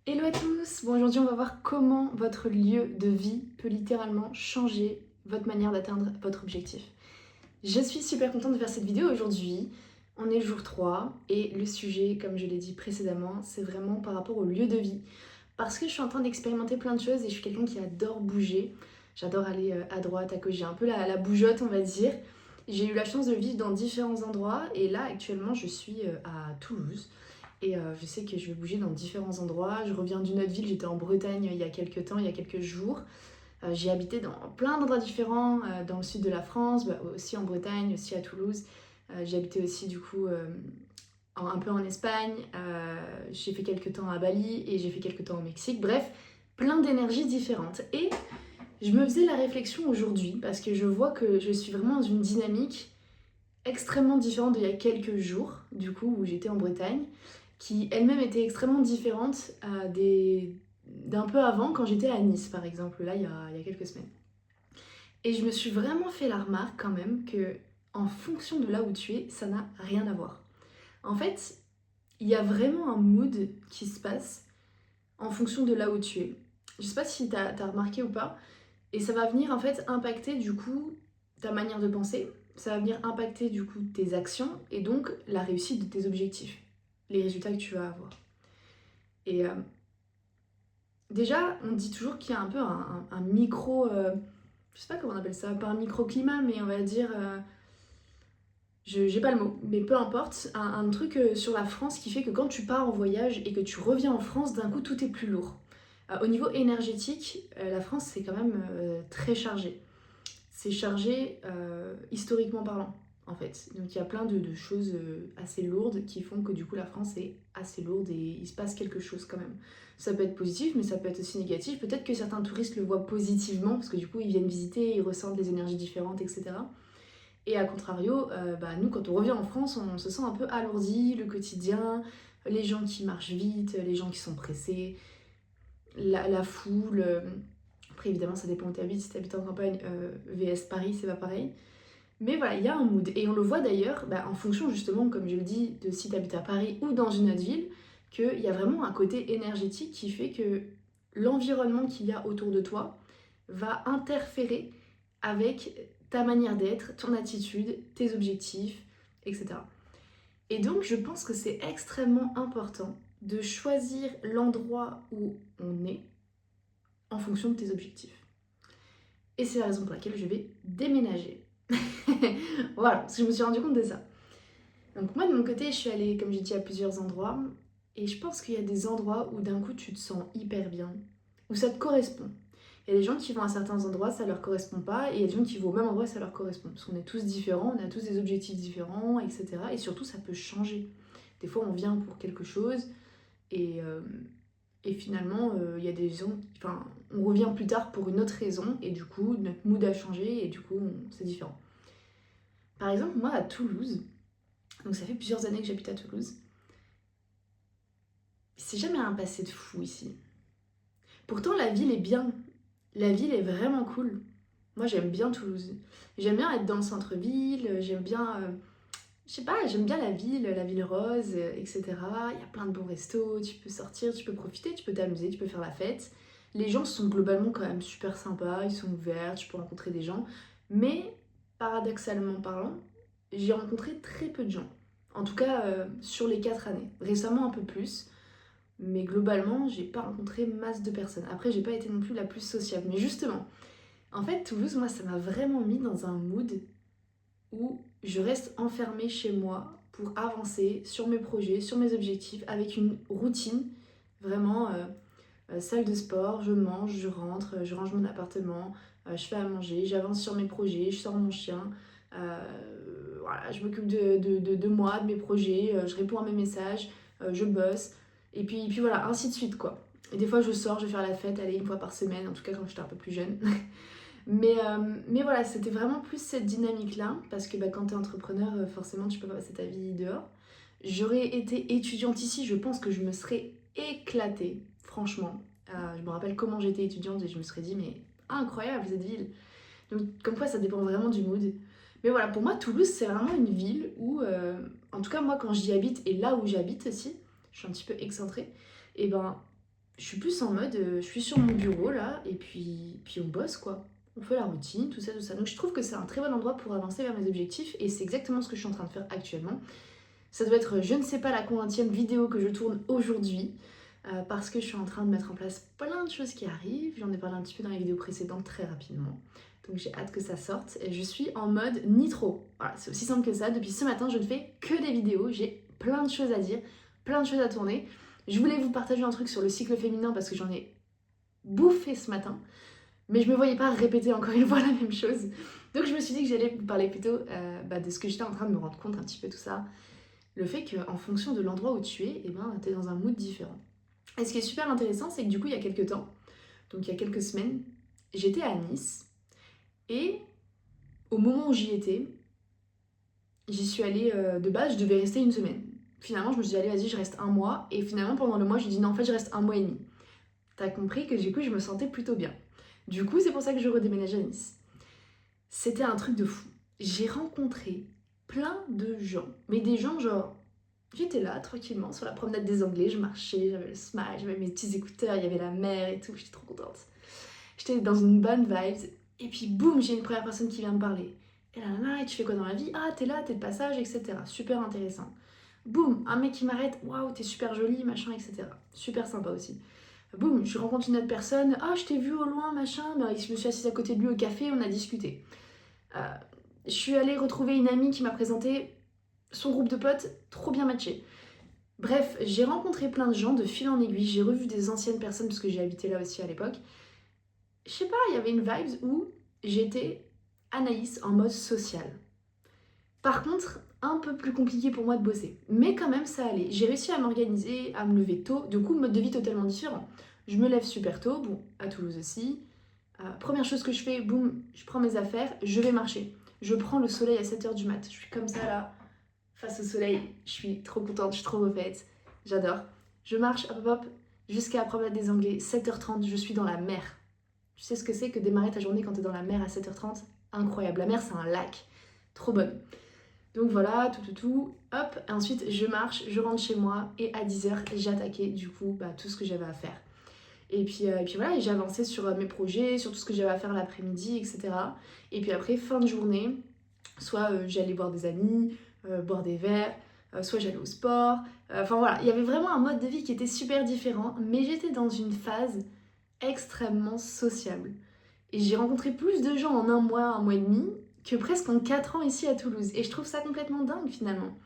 Hello à tous! Bon, aujourd'hui on va voir comment votre lieu de vie peut littéralement changer votre manière d'atteindre votre objectif. Je suis super contente de faire cette vidéo aujourd'hui. On est jour 3 et le sujet, comme je l'ai dit précédemment, c'est vraiment par rapport au lieu de vie. Parce que je suis en train d'expérimenter plein de choses et je suis quelqu'un qui adore bouger. J'adore aller à droite, à gauche, j'ai un peu la bougeotte on va dire. J'ai eu la chance de vivre dans différents endroits et là actuellement je suis à Toulouse. Et je sais que je vais bouger dans différents endroits. Je reviens d'une autre ville, j'étais en Bretagne il y a quelques temps, il y a quelques jours. J'ai habité dans plein d'endroits différents, dans le sud de la France, aussi en Bretagne, aussi à Toulouse. J'ai habité aussi du coup un peu en Espagne. J'ai fait quelques temps à Bali et j'ai fait quelques temps au Mexique. Bref, plein d'énergies différentes. Et je me faisais la réflexion aujourd'hui parce que je vois que je suis vraiment dans une dynamique extrêmement différente d'il y a quelques jours, du coup, où j'étais en Bretagne, qui elle-même était extrêmement différente d'un peu avant quand j'étais à Nice, par exemple, là, il y a quelques semaines. Et je me suis vraiment fait la remarque quand même que, en fonction de là où tu es, ça n'a rien à voir. En fait, il y a vraiment un mood qui se passe en fonction de là où tu es. Je sais pas si t'as remarqué ou pas, et ça va venir en fait impacter du coup ta manière de penser, ça va venir impacter du coup tes actions et donc la réussite de tes objectifs, les résultats que tu vas avoir. Et déjà, on dit toujours qu'il y a un peu un micro, je sais pas comment on appelle ça, pas un microclimat, mais on va dire, j'ai pas le mot, mais peu importe, un truc sur la France qui fait que quand tu pars en voyage et que tu reviens en France, d'un coup tout est plus lourd. Au niveau énergétique, la France c'est quand même très chargé. C'est chargé historiquement parlant, en fait. Donc il y a plein de choses assez lourdes qui font que du coup la France est assez lourde et il se passe quelque chose quand même. Ça peut être positif, mais ça peut être aussi négatif. Peut-être que certains touristes le voient positivement, parce que du coup ils viennent visiter, ils ressentent des énergies différentes, etc. Et à contrario, nous quand on revient en France, on se sent un peu alourdi, le quotidien, les gens qui marchent vite, les gens qui sont pressés, la foule. Après, évidemment, ça dépend où tu habites. Si tu habites en campagne, VS Paris, c'est pas pareil. Mais voilà, il y a un mood. Et on le voit d'ailleurs en fonction, justement, comme je le dis, de si tu habites à Paris ou dans une autre ville, qu'il y a vraiment un côté énergétique qui fait que l'environnement qu'il y a autour de toi va interférer avec ta manière d'être, ton attitude, tes objectifs, etc. Et donc, je pense que c'est extrêmement important de choisir l'endroit où on est en fonction de tes objectifs. Et c'est la raison pour laquelle je vais déménager. Voilà, parce que je me suis rendu compte de ça. Donc moi de mon côté, je suis allée, comme j'ai dit, à plusieurs endroits. Et je pense qu'il y a des endroits où d'un coup tu te sens hyper bien, où ça te correspond. Il y a des gens qui vont à certains endroits, ça leur correspond pas, et il y a des gens qui vont au même endroit, ça leur correspond. Parce qu'on est tous différents, on a tous des objectifs différents, etc. Et surtout, ça peut changer. Des fois, on vient pour quelque chose, et, euh, et finalement, il y a des gens, enfin, on revient plus tard pour une autre raison, et du coup, notre mood a changé, et du coup, c'est différent. Par exemple, moi, à Toulouse, donc ça fait plusieurs années que j'habite à Toulouse, c'est jamais un passé de fou ici. Pourtant, la ville est bien. La ville est vraiment cool. Moi, j'aime bien Toulouse. J'aime bien être dans le centre-ville, j'aime bien... je sais pas, j'aime bien la ville rose, etc. Il y a plein de bons restos, tu peux sortir, tu peux profiter, tu peux t'amuser, tu peux faire la fête. Les gens sont globalement quand même super sympas, ils sont ouverts, tu peux rencontrer des gens. Mais, paradoxalement parlant, j'ai rencontré très peu de gens. En tout cas, sur les 4 années. Récemment, un peu plus. Mais globalement, j'ai pas rencontré masse de personnes. Après, j'ai pas été non plus la plus sociable. Mais justement, en fait, Toulouse, moi, ça m'a vraiment mis dans un mood où je reste enfermée chez moi pour avancer sur mes projets, sur mes objectifs, avec une routine vraiment salle de sport, je mange, je rentre, je range mon appartement, je fais à manger, j'avance sur mes projets, je sors mon chien, voilà, je m'occupe de moi, de mes projets, je réponds à mes messages, je bosse, et puis voilà, ainsi de suite quoi. Et des fois je sors, je vais faire la fête, aller une fois par semaine, en tout cas quand j'étais un peu plus jeune. Mais voilà, c'était vraiment plus cette dynamique-là, parce que quand t'es entrepreneur, forcément tu peux pas passer ta vie dehors. J'aurais été étudiante ici, je pense que je me serais éclatée, franchement. Je me rappelle comment j'étais étudiante et je me serais dit, mais incroyable cette ville. Donc comme quoi ça dépend vraiment du mood. Mais voilà, pour moi Toulouse c'est vraiment une ville où, en tout cas moi quand j'y habite et là où j'habite aussi, je suis un petit peu excentrée, et ben je suis plus en mode, je suis sur mon bureau là, et puis on bosse quoi. On fait la routine, tout ça, tout ça. Donc je trouve que c'est un très bon endroit pour avancer vers mes objectifs, et c'est exactement ce que je suis en train de faire actuellement. Ça doit être, je ne sais pas la combienième vidéo que je tourne aujourd'hui, parce que je suis en train de mettre en place plein de choses qui arrivent. J'en ai parlé un petit peu dans les vidéos précédentes très rapidement. Donc j'ai hâte que ça sorte. Et je suis en mode nitro. Voilà, c'est aussi simple que ça. Depuis ce matin, je ne fais que des vidéos. J'ai plein de choses à dire, plein de choses à tourner. Je voulais vous partager un truc sur le cycle féminin parce que j'en ai bouffé ce matin. Mais je me voyais pas répéter encore une fois la même chose. Donc je me suis dit que j'allais vous parler plutôt de ce que j'étais en train de me rendre compte un petit peu tout ça. Le fait qu'en fonction de l'endroit où tu es, t'es dans un mood différent. Et ce qui est super intéressant, c'est que du coup, il y a quelques temps, donc il y a quelques semaines, j'étais à Nice. Et au moment où j'y étais, j'y suis allée, de base, je devais rester une semaine. Finalement, je me suis dit, allez, vas-y, je reste un mois. Et finalement, pendant le mois, j'ai dit, non, en fait, je reste un mois et demi. T'as compris que du coup, je me sentais plutôt bien. Du coup, c'est pour ça que je redéménage à Nice. C'était un truc de fou. J'ai rencontré plein de gens. Mais des gens, genre, j'étais là, tranquillement, sur la promenade des Anglais, je marchais, j'avais le smile, j'avais mes petits écouteurs, il y avait la mer et tout, j'étais trop contente. J'étais dans une bonne vibe. Et puis boum, j'ai une première personne qui vient me parler. Et là, et tu fais quoi dans la vie? Ah, t'es là, t'es de passage, etc. Super intéressant. Boum, un mec qui m'arrête, waouh, t'es super jolie, machin, etc. Super sympa aussi. Boum, je rencontre une autre personne, ah, je t'ai vu au loin, machin. Ben, je me suis assise à côté de lui au café, on a discuté. Je suis allée retrouver une amie qui m'a présenté son groupe de potes, trop bien matché. Bref, j'ai rencontré plein de gens de fil en aiguille, j'ai revu des anciennes personnes parce que j'ai habité là aussi à l'époque. Je sais pas, il y avait une vibe où j'étais Anaïs en mode social. Par contre, un peu plus compliqué pour moi de bosser. Mais quand même, ça allait. J'ai réussi à m'organiser, à me lever tôt. Du coup, mode de vie totalement différent. Je me lève super tôt, bon, à Toulouse aussi. Première chose que je fais, boum, je prends mes affaires, je vais marcher. Je prends le soleil à 7h du mat. Je suis comme ça là, face au soleil. Je suis trop contente, je suis trop refaite. J'adore. Je marche, hop hop hop, jusqu'à la promenade des Anglais. 7h30, je suis dans la mer. Tu sais ce que c'est que démarrer ta journée quand t'es dans la mer à 7h30? Incroyable. La mer, c'est un lac. Trop bonne. Donc voilà, tout. Hop, ensuite je marche, je rentre chez moi et à 10h, j'ai attaqué du coup tout ce que j'avais à faire. Et puis voilà, j'ai avancé sur mes projets, sur tout ce que j'avais à faire l'après-midi, etc. Et puis après, fin de journée, soit j'allais voir des amis, boire des verres, soit j'allais au sport. Enfin voilà, il y avait vraiment un mode de vie qui était super différent, mais j'étais dans une phase extrêmement sociable. Et j'ai rencontré plus de gens en un mois et demi, que presque en 4 ans ici à Toulouse. Et je trouve ça complètement dingue finalement.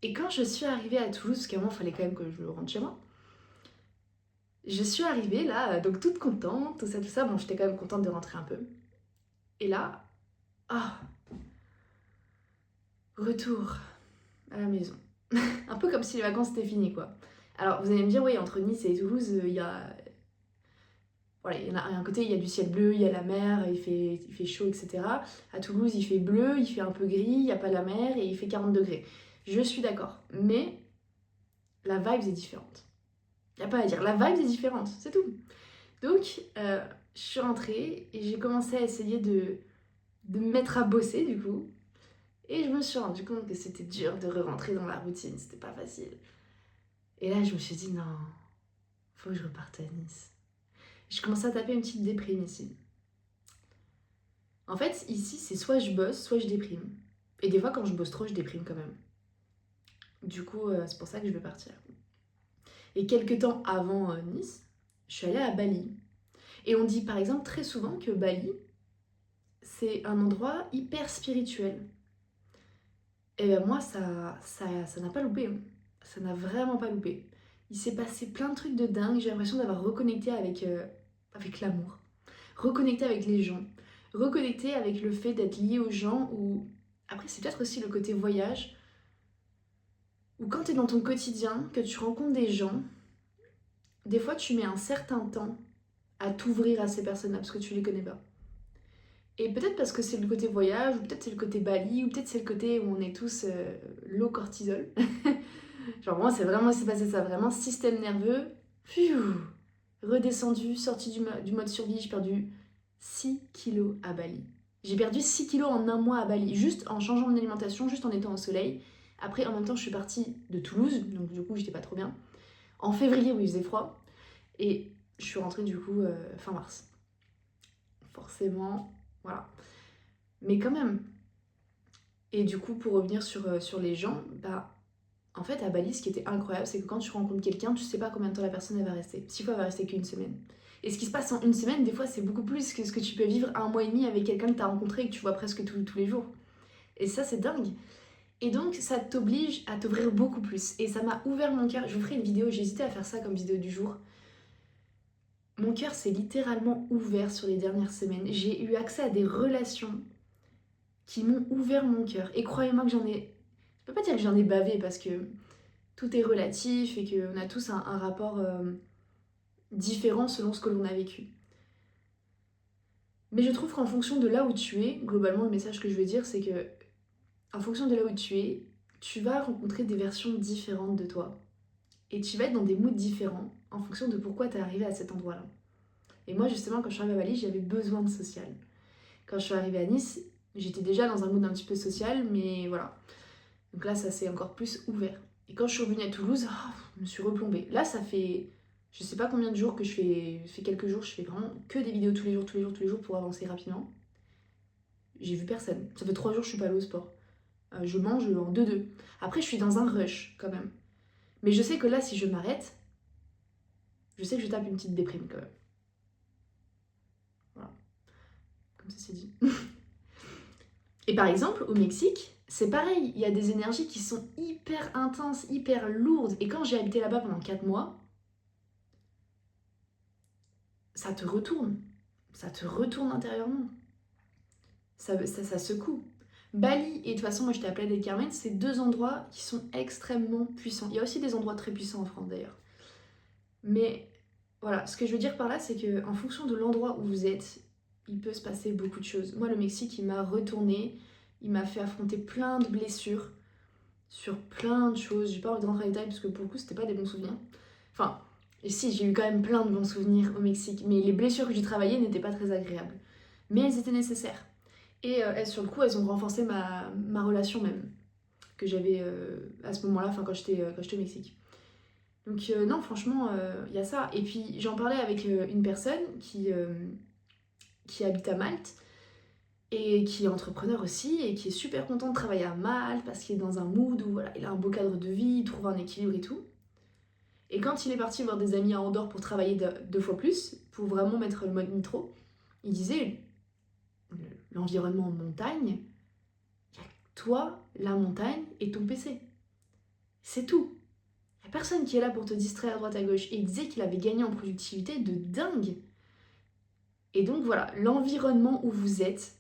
Et quand je suis arrivée à Toulouse, parce qu'à un moment il fallait quand même que je rentre chez moi, je suis arrivée là, donc toute contente, tout ça, bon j'étais quand même contente de rentrer un peu. Et là, ah, retour à la maison. Un peu comme si les vacances étaient finies quoi. Alors vous allez me dire, oui, entre Nice et Toulouse, il y a... Voilà, il y en a un côté, il y a du ciel bleu, il y a la mer, il fait chaud, etc. À Toulouse, il fait bleu, il fait un peu gris, il n'y a pas la mer et il fait 40 degrés. Je suis d'accord, mais la vibe est différente. Il n'y a pas à dire, la vibe est différente, c'est tout. Donc, je suis rentrée et j'ai commencé à essayer de me mettre à bosser du coup. Et je me suis rendu compte que c'était dur de re-rentrer dans la routine, c'était pas facile. Et là, je me suis dit, non, faut que je reparte à Nice. Je commençais à taper une petite déprime ici. En fait, ici, c'est soit je bosse, soit je déprime. Et des fois, quand je bosse trop, je déprime quand même. Du coup, c'est pour ça que je vais partir. Et quelques temps avant Nice, je suis allée à Bali. Et on dit par exemple très souvent que Bali, c'est un endroit hyper spirituel. Et ben moi, ça n'a pas loupé. Hein. Ça n'a vraiment pas loupé. Il s'est passé plein de trucs de dingue. J'ai l'impression d'avoir reconnecté avec l'amour. Reconnecté avec les gens. Reconnecter avec le fait d'être lié aux gens, ou après c'est peut-être aussi le côté voyage, où quand tu es dans ton quotidien, que tu rencontres des gens, des fois tu mets un certain temps à t'ouvrir à ces personnes-là parce que tu les connais pas. Et peut-être parce que c'est le côté voyage, ou peut-être c'est le côté Bali, ou peut-être c'est le côté où on est tous low cortisol. Genre moi c'est passé ça, vraiment système nerveux, redescendu, sorti du mode survie, j'ai perdu 6 kilos à Bali. J'ai perdu 6 kilos en un mois à Bali, juste en changeant mon alimentation, juste en étant au soleil. Après, en même temps, je suis partie de Toulouse, donc du coup, j'étais pas trop bien. En février, où il faisait froid. Et je suis rentrée du coup fin mars. Forcément, voilà. Mais quand même. Et du coup, pour revenir sur les gens, bah en fait à Bali, ce qui était incroyable, c'est que quand tu rencontres quelqu'un, tu sais pas combien de temps la personne elle va rester. Si fois elle va rester qu'une semaine. Et ce qui se passe en une semaine, des fois c'est beaucoup plus que ce que tu peux vivre 1 mois et demi avec quelqu'un que tu as rencontré et que tu vois presque tous les jours. Et ça c'est dingue. Et donc ça t'oblige à t'ouvrir beaucoup plus. Et ça m'a ouvert mon cœur. Je vous ferai une vidéo, j'ai hésité à faire ça comme vidéo du jour. Mon cœur s'est littéralement ouvert sur les dernières semaines. J'ai eu accès à des relations qui m'ont ouvert mon cœur. Et croyez-moi que j'en ai... Je peux pas dire que j'en ai bavé parce que tout est relatif et qu'on a tous un rapport différent selon ce que l'on a vécu. Mais je trouve qu'en fonction de là où tu es, globalement le message que je veux dire c'est que en fonction de là où tu es, tu vas rencontrer des versions différentes de toi. Et tu vas être dans des moods différents en fonction de pourquoi tu es arrivé à cet endroit-là. Et moi justement quand je suis arrivée à Bali, j'avais besoin de social. Quand je suis arrivée à Nice, j'étais déjà dans un mood un petit peu social, mais voilà. Donc là ça s'est encore plus ouvert. Et quand je suis revenue à Toulouse, je me suis replombée. Là ça fait je sais pas combien de jours que je fais, quelques jours, je fais vraiment que des vidéos tous les jours pour avancer rapidement. J'ai vu personne. Ça fait 3 jours que je suis pas allée au sport. Je mange en 2-2. Après, je suis dans un rush quand même. Mais je sais que là, si je m'arrête, je sais que je tape une petite déprime quand même. Voilà. Comme ça, c'est dit. Et par exemple, au Mexique, c'est pareil. Il y a des énergies qui sont hyper intenses, hyper lourdes. Et quand j'ai habité là-bas pendant 4 mois, ça te retourne. Ça te retourne intérieurement. Ça secoue. Bali et de toute façon, moi je t'ai appelé des Carmen, c'est 2 endroits qui sont extrêmement puissants. Il y a aussi des endroits très puissants en France d'ailleurs. Mais voilà, ce que je veux dire par là, c'est qu'en fonction de l'endroit où vous êtes, il peut se passer beaucoup de choses. Moi, le Mexique, il m'a retourné, il m'a fait affronter plein de blessures sur plein de choses. J'ai pas envie de rentrer en détail parce que pour le coup, c'était pas des bons souvenirs. Enfin, et si, j'ai eu quand même plein de bons souvenirs au Mexique, mais les blessures que j'ai travaillées n'étaient pas très agréables. Mais elles étaient nécessaires. Et elles, sur le coup, elles ont renforcé ma relation même, que j'avais à ce moment-là, quand j'étais au Mexique. Donc non, franchement, il y a ça. Et puis j'en parlais avec une personne qui habite à Malte et qui est entrepreneur aussi et qui est super content de travailler à Malte parce qu'il est dans un mood où voilà, il a un beau cadre de vie, il trouve un équilibre et tout. Et quand il est parti voir des amis à Andorre pour travailler 2 fois plus, pour vraiment mettre le mode nitro, il disait l'environnement montagne, il y a toi, la montagne et ton PC. C'est tout. Il n'y a personne qui est là pour te distraire à droite à gauche. Et il disait qu'il avait gagné en productivité de dingue. Et donc voilà, l'environnement où vous êtes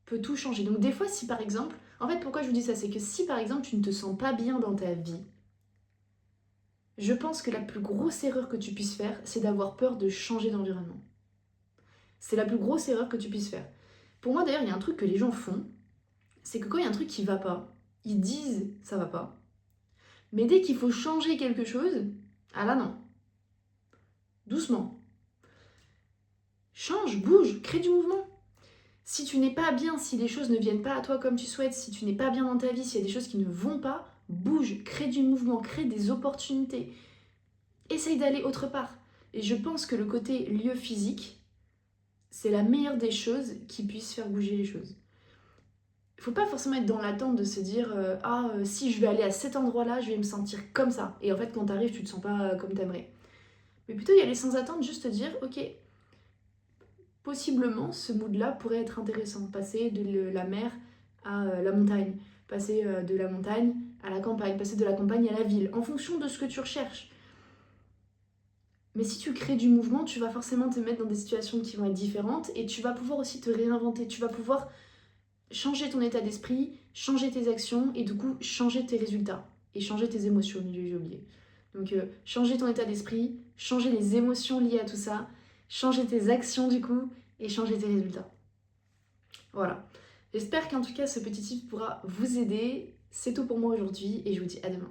peut tout changer. Donc des fois, si par exemple... En fait, pourquoi je vous dis ça, c'est que si par exemple tu ne te sens pas bien dans ta vie, je pense que la plus grosse erreur que tu puisses faire, c'est d'avoir peur de changer d'environnement. C'est la plus grosse erreur que tu puisses faire. Pour moi d'ailleurs, il y a un truc que les gens font, c'est que quand il y a un truc qui va pas, ils disent ça va pas. Mais dès qu'il faut changer quelque chose, ah là non. Doucement. Change, bouge, crée du mouvement. Si tu n'es pas bien, si les choses ne viennent pas à toi comme tu souhaites, si tu n'es pas bien dans ta vie, s'il y a des choses qui ne vont pas, bouge, crée du mouvement, crée des opportunités. Essaye d'aller autre part. Et je pense que le côté lieu physique, c'est la meilleure des choses qui puisse faire bouger les choses. Il faut pas forcément être dans l'attente de se dire si je vais aller à cet endroit-là, je vais me sentir comme ça. Et en fait, quand t'arrives, tu te sens pas comme t'aimerais. Mais plutôt y aller sans attendre, juste te dire ok, possiblement ce mood-là pourrait être intéressant. Passer de la mer à la montagne, passer de la montagne à la campagne, passer de la campagne à la ville, en fonction de ce que tu recherches. Mais si tu crées du mouvement, tu vas forcément te mettre dans des situations qui vont être différentes et tu vas pouvoir aussi te réinventer, tu vas pouvoir changer ton état d'esprit, changer tes actions et du coup changer tes résultats et changer tes émotions au milieu, j'ai oublié. Donc changer ton état d'esprit, changer les émotions liées à tout ça, changer tes actions du coup et changer tes résultats. Voilà. J'espère qu'en tout cas ce petit tip pourra vous aider. C'est tout pour moi aujourd'hui et je vous dis à demain.